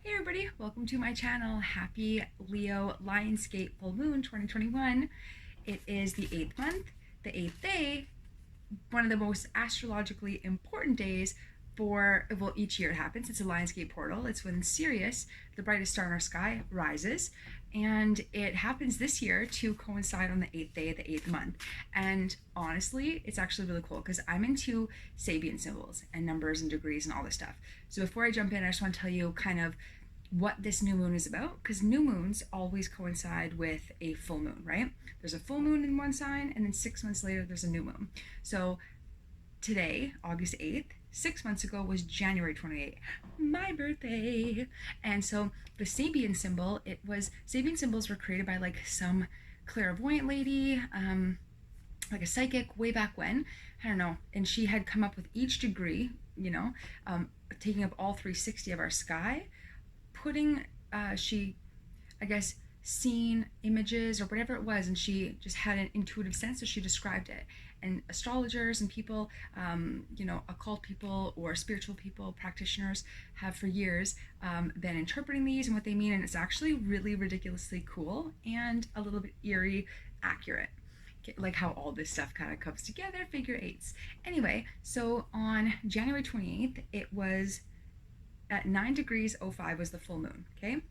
Hey everybody, welcome to my channel. Happy Leo Lionsgate Full Moon 2021. It is the 8th month, the 8th day, one of the most astrologically important days for, well, each year it happens. It's a Lionsgate portal. It's when Sirius, the brightest star in our sky, rises. And it happens this year to coincide on the 8th day of the 8th month. And honestly, it's actually really cool because I'm into Sabian symbols and numbers and degrees and all this stuff. So before I jump in, I just want to tell you kind of what this new moon is about, because new moons always coincide with a full moon, right? There's a full moon in one sign, and then 6 months later there's a new moon. So today, August 8th, 6 months ago was January 28th, my birthday. And so the Sabian symbol, Sabian symbols were created by like some clairvoyant lady, like a psychic way back when, I don't know, and she had come up with each degree, taking up all 360 of our sky, putting, she, I guess, seen images or whatever it was, and she just had an intuitive sense, so she described it. And astrologers and people, occult people or spiritual people, practitioners, have for years been interpreting these and what they mean, and it's actually really ridiculously cool and a little bit eerie accurate. Like how all this stuff kind of comes together, figure eights. Anyway, so on January 28th, it was at 9 degrees 05 was the full moon, okay?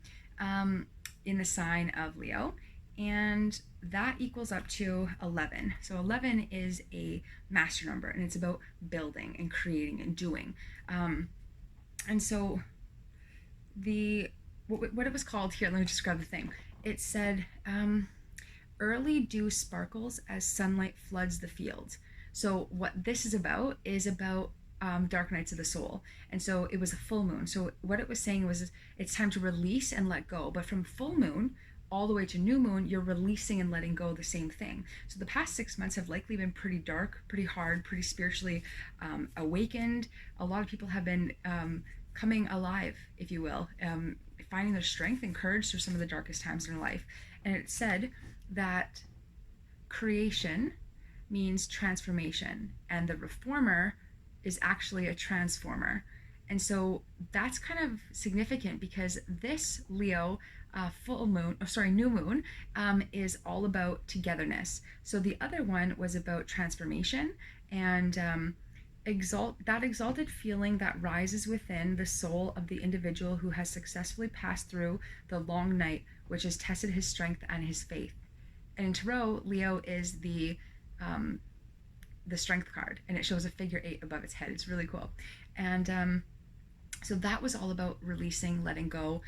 In the sign of Leo, and that equals up to 11. So 11 is a master number, and it's about building and creating and doing. And so what it was called here, let me just grab the thing. It said, early dew sparkles as sunlight floods the fields. So what this is about dark nights of the soul. And so it was a full moon. So what it was saying was it's time to release and let go. But from full moon all the way to new moon, you're releasing and letting go the same thing. So the past 6 months have likely been pretty dark, pretty hard, pretty spiritually awakened. A lot of people have been coming alive, if you will, finding their strength and courage through some of the darkest times in their life. And it said that creation means transformation, and the reformer is actually a transformer. And so that's kind of significant because this Leo new moon, is all about togetherness. So the other one was about transformation and that exalted feeling that rises within the soul of the individual who has successfully passed through the long night, which has tested his strength and his faith. And in Tarot, Leo is the strength card, and it shows a figure 8 above its head. It's really cool. And so that was all about releasing, letting go,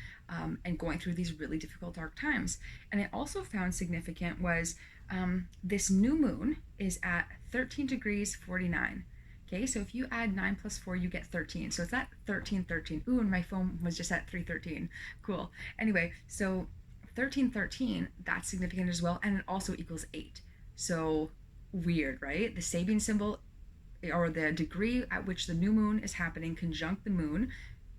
and going through these really difficult dark times. And I also found significant was this new moon is at 13 degrees 49. Okay, so if you add 9 plus 4, you get 13. So it's at 1313. Ooh, and my phone was just at 313. Cool. Anyway, so 1313, that's significant as well, and it also equals 8. So weird, right? The Sabian symbol, or the degree at which the new moon is happening, conjunct the moon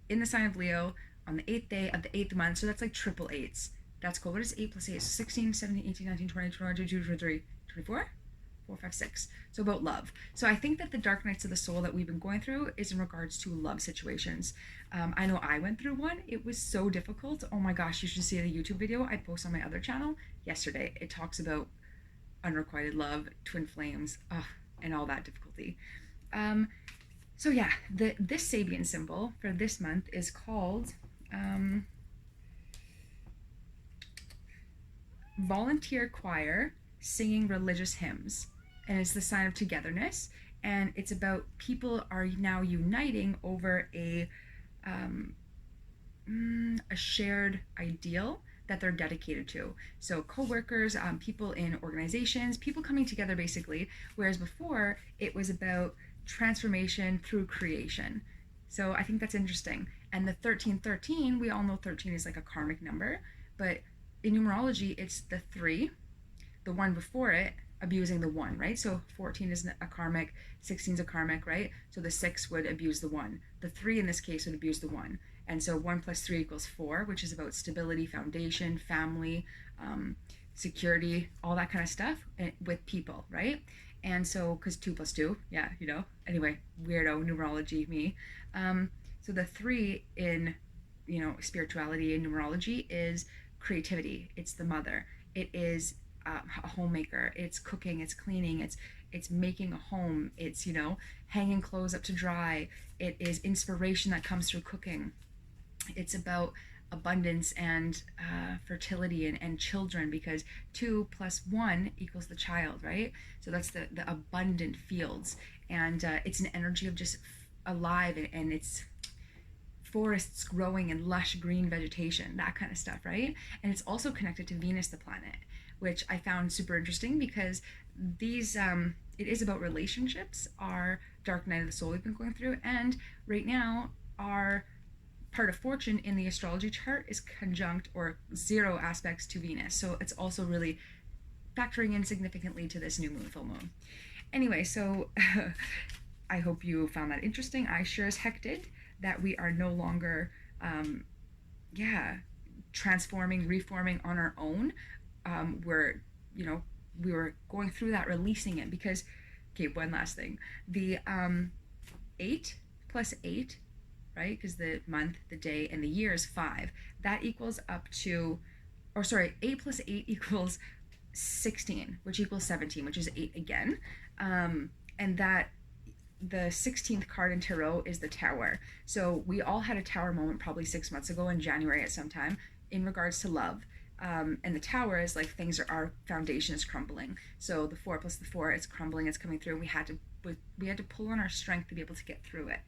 in the sign of Leo on the 8th day of the 8th month. So that's like triple eights. That's cool. What is 8 plus 8? So 16, 17, 18, 19, 20, 21, 22, 23, 24? 4, 5, 6. So about love. So I think that the dark nights of the soul that we've been going through is in regards to love situations. I know I went through one. It was so difficult. Oh my gosh, you should see the YouTube video I posted on my other channel yesterday. It talks about unrequited love, twin flames, and all that difficulty. So yeah, this Sabian symbol for this month is called volunteer choir singing religious hymns, and it's the sign of togetherness, and it's about people are now uniting over a shared ideal that they're dedicated to. So co-workers, people in organizations, people coming together basically, whereas before it was about transformation through creation. So I think that's interesting. And the 1313, we all know 13 is like a karmic number, but in numerology it's the 3, the 1 before it abusing the 1, right? So 14 is a karmic, 16 is a karmic, right? So the 6 would abuse the 1. The 3 in this case would abuse the 1. And so 1 plus 3 equals 4, which is about stability, foundation, family, security, all that kind of stuff with people, right? And so, because 2 plus 2, yeah, anyway, weirdo numerology me. So the 3 in spirituality and numerology is creativity. It's the mother. It is a homemaker. It's cooking, it's cleaning, it's making a home, it's hanging clothes up to dry. It is inspiration that comes through cooking. It's about abundance and fertility and children, because 2 + 1 = the child, right? So that's the abundant fields, and it's an energy of just alive, and it's forests growing and lush green vegetation, that kind of stuff, right? And it's also connected to Venus, the planet, which I found super interesting, because these it is about relationships, our dark night of the soul we've been going through, and right now our part of fortune in the astrology chart is conjunct or 0 aspects to Venus. So it's also really factoring in significantly to this new moon, full moon. Anyway, so I hope you found that interesting. I sure as heck did. That we are no longer transforming, reforming on our own. We were going through that, releasing it, because, okay, one last thing. The 8 + 8, right? Because the month, the day, and the year is 5. That equals up to, 8 + 8 = 16, which equals 17, which is 8 again. And that the 16th card in tarot is the Tower. So we all had a Tower moment probably 6 months ago in January at some time in regards to love. And the Tower is like our foundation is crumbling. So the 4 + the 4, it's crumbling, it's coming through, and we had to pull on our strength to be able to get through it.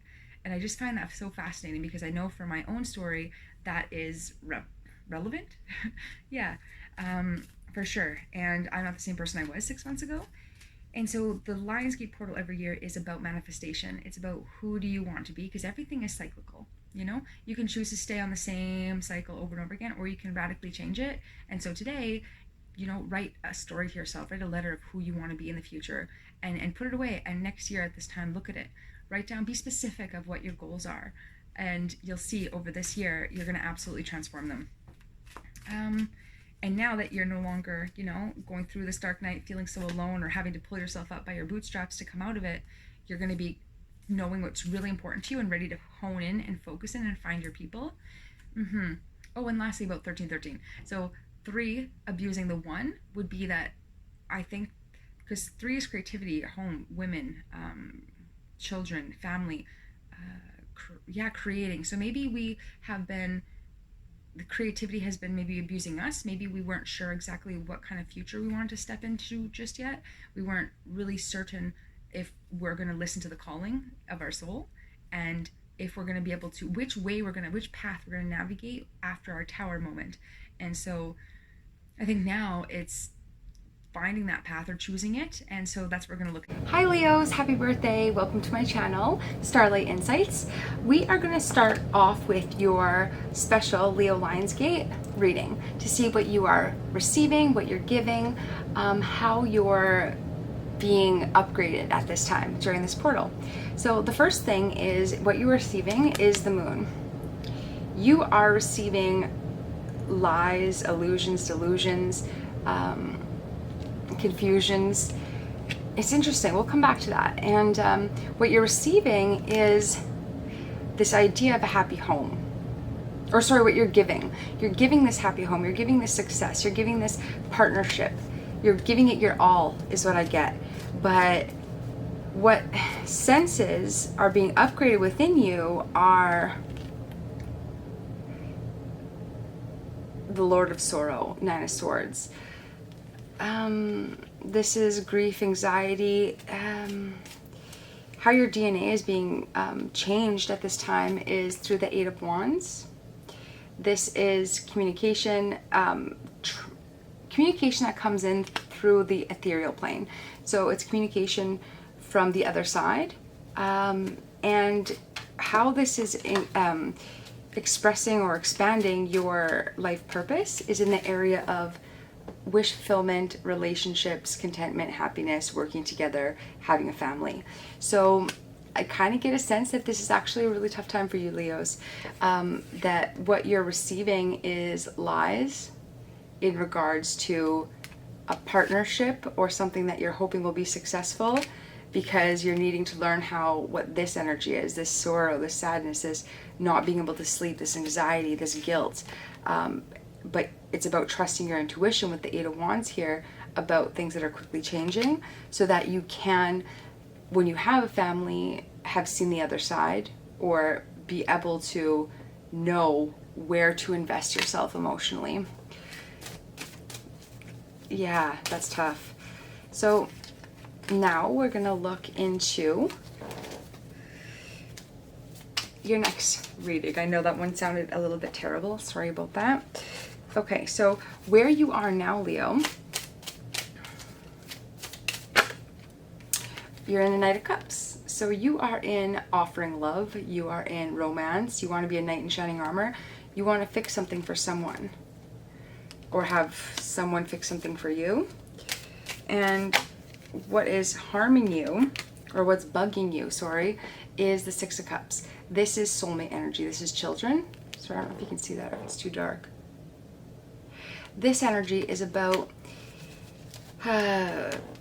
And I just find that so fascinating, because I know for my own story that is relevant. Yeah, for sure. And I'm not the same person I was 6 months ago. And so the Lionsgate portal every year is about manifestation. It's about who do you want to be, because everything is cyclical. You can choose to stay on the same cycle over and over again, or you can radically change it. And so today, write a story to yourself, write a letter of who you want to be in the future, and put it away. And next year at this time, look at it, write down, be specific of what your goals are. And you'll see over this year, you're going to absolutely transform them. And now that you're no longer, going through this dark night feeling so alone, or having to pull yourself up by your bootstraps to come out of it, you're going to be knowing what's really important to you and ready to hone in and focus in and find your people. Oh, and lastly about 1313. So 3, abusing the 1, would be that, I think, because 3 is creativity, home, women, children, family, creating. So maybe the creativity has been maybe abusing us. Maybe we weren't sure exactly what kind of future we wanted to step into just yet. We weren't really certain if we're going to listen to the calling of our soul, and if we're going to be able to, which path we're going to navigate after our Tower moment. And so I think now it's finding that path or choosing it, and so that's what we're going to look at. Hi Leos, happy birthday. Welcome to my channel, Starlight Insights. We are going to start off with your special Leo Lionsgate reading to see what you are receiving, what you're giving, how you're being upgraded at this time during this portal. So the first thing is, what you're receiving is the moon. You are receiving lies, illusions, delusions, confusions. It's interesting. We'll come back to that. And what you're receiving is this idea of a happy home. Or sorry, what you're giving. You're giving this happy home. You're giving this success. You're giving this partnership. You're giving it your all, is what I get. But what senses are being upgraded within you are the Lord of Sorrow, 9 of Swords. This is grief, anxiety. How your DNA is being changed at this time is through the 8 of Wands. This is communication, communication that comes in through the ethereal plane. So it's communication from the other side. And how this is expressing or expanding your life purpose is in the area of wish fulfillment, relationships, contentment, happiness, working together, having a family. So I kind of get a sense that this is actually a really tough time for you, Leos. That what you're receiving is lies in regards to a partnership or something that you're hoping will be successful, because you're needing to learn what this energy is, this sorrow, this sadness, this not being able to sleep, this anxiety, this guilt. But it's about trusting your intuition with the Eight of Wands here about things that are quickly changing, so that you can, when you have a family, have seen the other side, or be able to know where to invest yourself emotionally. Yeah, that's tough. So now we're gonna look into your next reading. I know that one sounded a little bit terrible. Sorry about that. Okay, so where you are now, Leo, you're in the Knight of Cups. So you are in offering love. You are in romance. You want to be a knight in shining armor. You want to fix something for someone, or have someone fix something for you. And what is harming you, or what's bugging you, sorry, is the Six of Cups. This is soulmate energy. This is children. Sorry, I don't know if you can see that, if it's too dark. This energy is about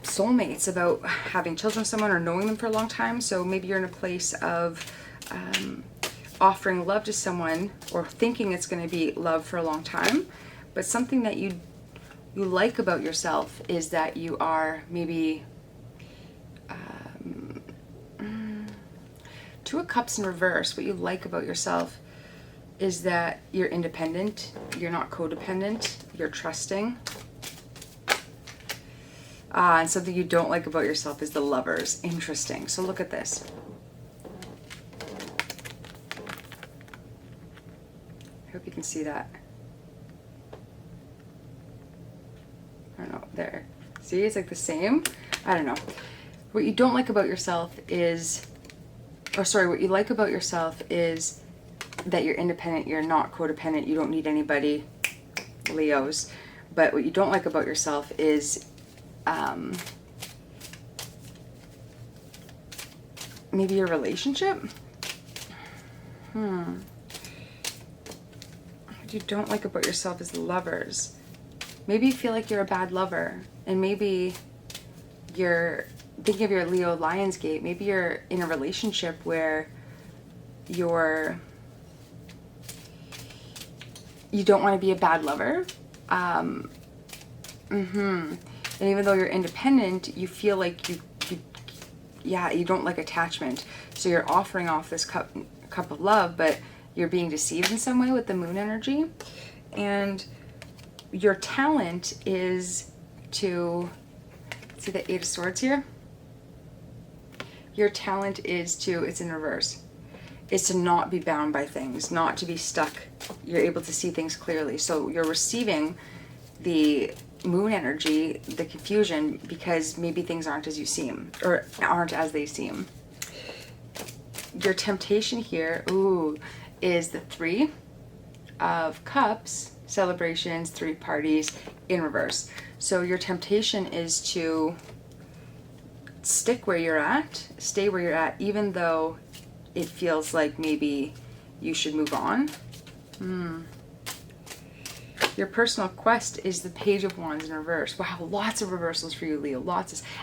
soulmates, about having children with someone or knowing them for a long time. So maybe you're in a place of offering love to someone, or thinking it's going to be love for a long time. But something that you like about yourself is that you are maybe Two of Cups in reverse. What you like about yourself is that you're independent, you're not codependent, you're trusting. And something you don't like about yourself is the Lovers. Interesting. So look at this. I hope you can see that. I don't know, there. See, it's like the same. I don't know. What you don't like about yourself is, what you like about yourself is that you're independent, you're not codependent, you don't need anybody, Leos. But what you don't like about yourself is maybe your relationship. What you don't like about yourself is the Lovers. Maybe you feel like you're a bad lover, and maybe you're thinking of your Leo Lionsgate. Maybe you're in a relationship where you don't want to be a bad lover. And even though you're independent, you feel like you don't like attachment. So you're offering off this cup of love, but you're being deceived in some way with the Moon energy. And your talent is to, see the Eight of Swords here? Your talent is to, it's in reverse, is to not be bound by things, not to be stuck. You're able to see things clearly. So you're receiving the Moon energy, the confusion, because maybe things aren't as you seem, or aren't as they seem. Your temptation here, is the Three of Cups, celebrations, three parties in reverse. So your temptation is to stick where you're at, stay where you're at, even though it feels like maybe you should move on. Your personal quest is the Page of Wands in reverse. Wow, lots of reversals for you, Leo.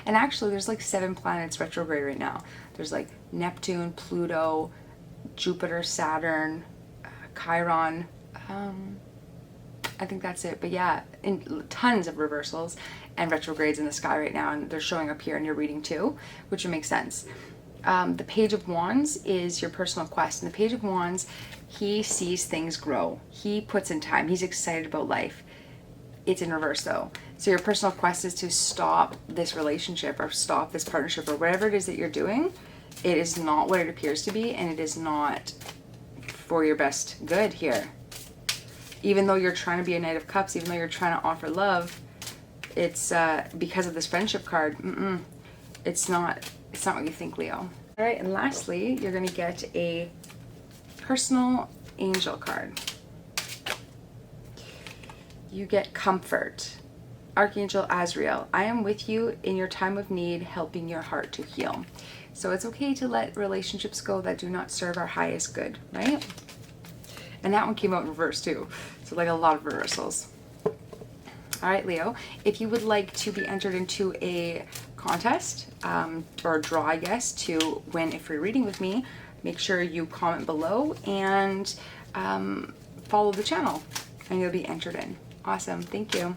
And actually there's like 7 planets retrograde right now. There's like Neptune, Pluto, Jupiter, Saturn, Chiron. I think that's it. But yeah, tons of reversals and retrogrades in the sky right now, and they're showing up here in your reading too, which would make sense. The Page of Wands is your personal quest, and the Page of Wands, he sees things grow. He puts in time. He's excited about life. It's in reverse though. So your personal quest is to stop this relationship, or stop this partnership, or whatever it is that you're doing. It is not what it appears to be, and it is not for your best good here. Even though you're trying to be a Knight of Cups, even though you're trying to offer love, it's because of this friendship card. It's not what you think, Leo. All right, and lastly, you're going to get a personal angel card. You get comfort. Archangel Azrael, I am with you in your time of need, helping your heart to heal. So it's okay to let relationships go that do not serve our highest good, right? And that one came out in reverse too. So like a lot of reversals. All right, Leo, if you would like to be entered into a contest or draw, I guess, to win a free reading with me, make sure you comment below and follow the channel and you'll be entered in. Awesome. Thank you.